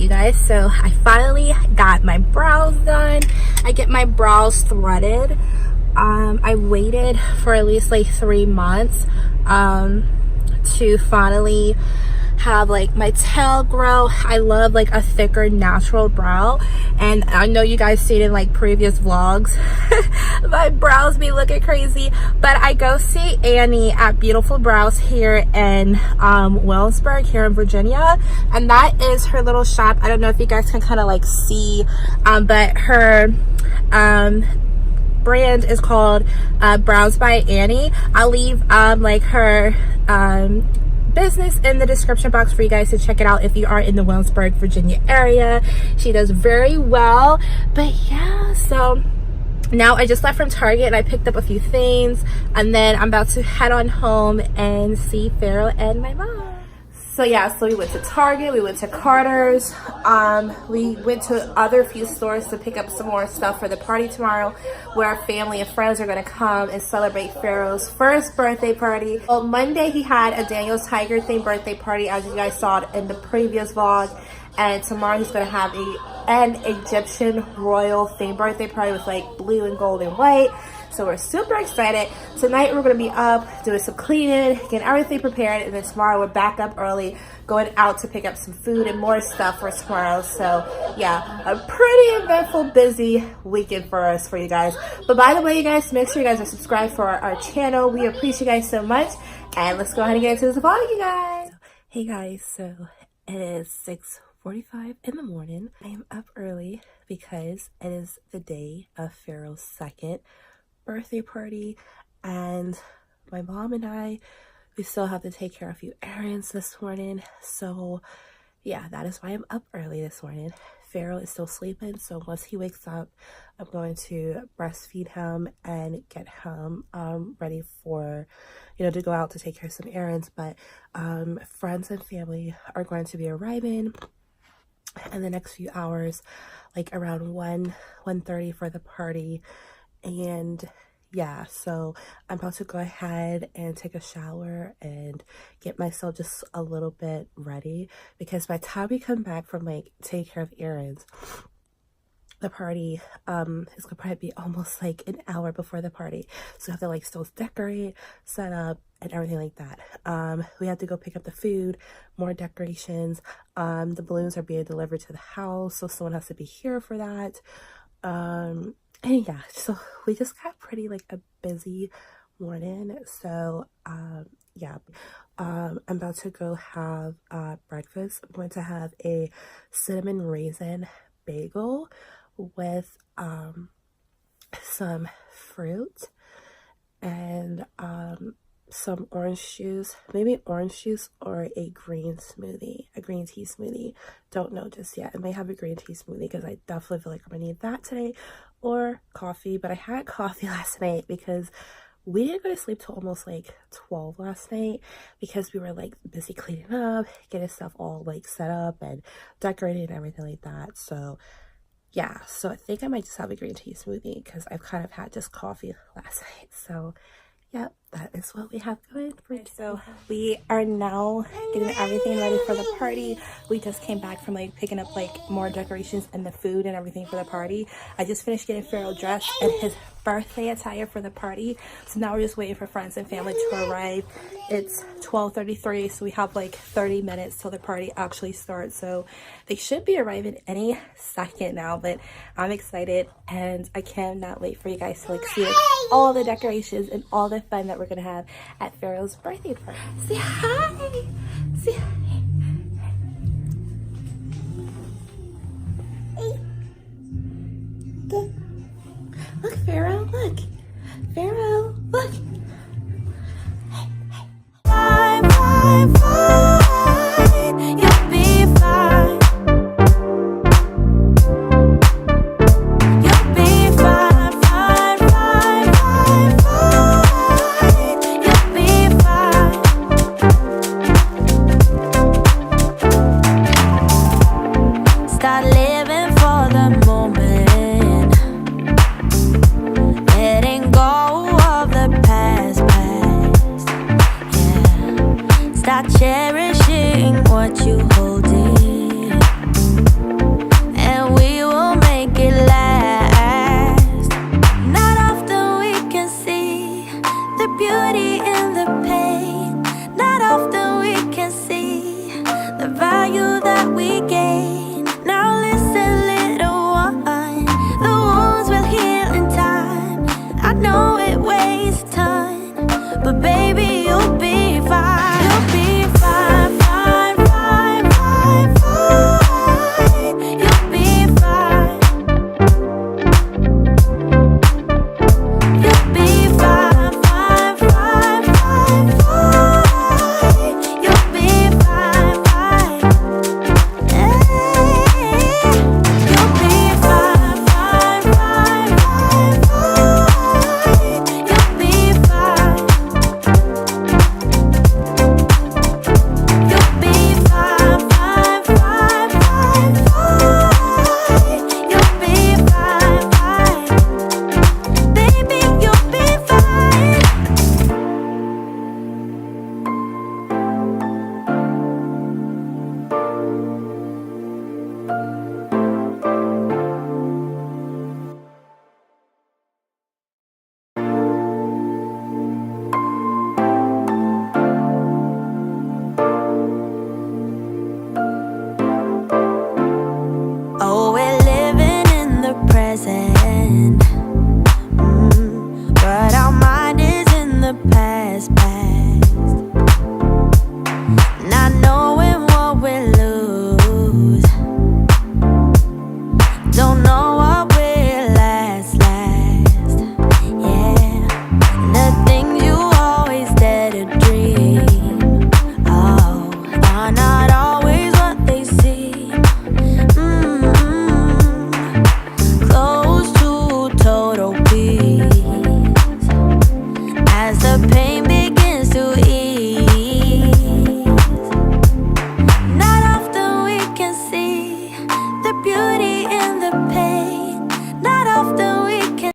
you guys. So I finally got my brows done. I get my brows threaded. I waited for at least like 3 months to finally have like my tail grow. I love like a thicker natural brow, and I know you guys seen in like previous vlogs my brows be looking crazy, but I go see Annie at Beautiful Brows here in Williamsburg here in Virginia, and that is her little shop. I don't know if you guys can kind of like see, but her brand is called Brows by Annie. I'll leave like her business in the description box for you guys to check it out if you are in the Williamsburg, Virginia area. She does very well. But yeah, so now I just left from Target and I picked up a few things, and then I'm about to head on home and see Pharaoh and my mom. So yeah, so we went to Target, we went to Carter's, we went to other few stores to pick up some more stuff for the party tomorrow, where our family and friends are gonna come and celebrate Pharaoh's first birthday party. Well, Monday he had a Daniel Tiger themed birthday party, as you guys saw in the previous vlog, and tomorrow he's gonna have an Egyptian royal themed birthday party with like blue and gold and white. So we're super excited. Tonight we're gonna be up doing some cleaning, getting everything prepared, and then tomorrow we're back up early, going out to pick up some food and more stuff for tomorrow. So yeah, a pretty eventful, busy weekend for us, for you guys. But by the way, you guys, make sure you guys are subscribed for our channel. We appreciate you guys so much. And let's go ahead and get into this vlog, you guys. Hey guys, so it is 6:45 in the morning. I am up early because it is the day of Pharaoh's second birthday party, and my mom and we still have to take care of a few errands this morning. So yeah, that is why I'm up early this morning. Pharaoh is still sleeping, so once he wakes up, I'm going to breastfeed him and get him ready for, you know, to go out to take care of some errands. But friends and family are going to be arriving in the next few hours, like around 1:30 for the party. And yeah, so I'm about to go ahead and take a shower and get myself just a little bit ready, because by the time we come back from like taking care of errands, the party is gonna probably be almost like an hour before the party. So I have to like still decorate, set up, and everything like that. We have to go pick up the food, more decorations. The balloons are being delivered to the house, so someone has to be here for that. And yeah, so we just got pretty like a busy morning. So yeah, I'm about to go have breakfast. I'm going to have a cinnamon raisin bagel with some fruit and some orange juice, maybe orange juice or a green tea smoothie. Don't know just yet. I may have a green tea smoothie because I definitely feel like I'm gonna need that today, or coffee. But I had coffee last night because we didn't go to sleep till almost like 12 last night, because we were like busy cleaning up, getting stuff all like set up and decorating and everything like that. So yeah, so I think I might just have a green tea smoothie because I've kind of had just coffee last night. So yep, that is what we have going for today. So we are now getting everything ready for the party. We just came back from like picking up like more decorations and the food and everything for the party. I just finished getting Pharaoh dressed in his birthday attire for the party. So now we're just waiting for friends and family to arrive. It's 12:33, so we have like 30 minutes till the party actually starts. So they should be arriving any second now, but I'm excited and I cannot wait for you guys to like see all the decorations and all the fun that we're gonna have at Pharaoh's birthday party. Say hi! Say hi! Look, Pharaoh, look! Pharaoh, look! Hey, hey. Fine, fine, fine. You'll be fine. You'll be fine, fine, fine, fine, fine. You'll be fine. Start living for the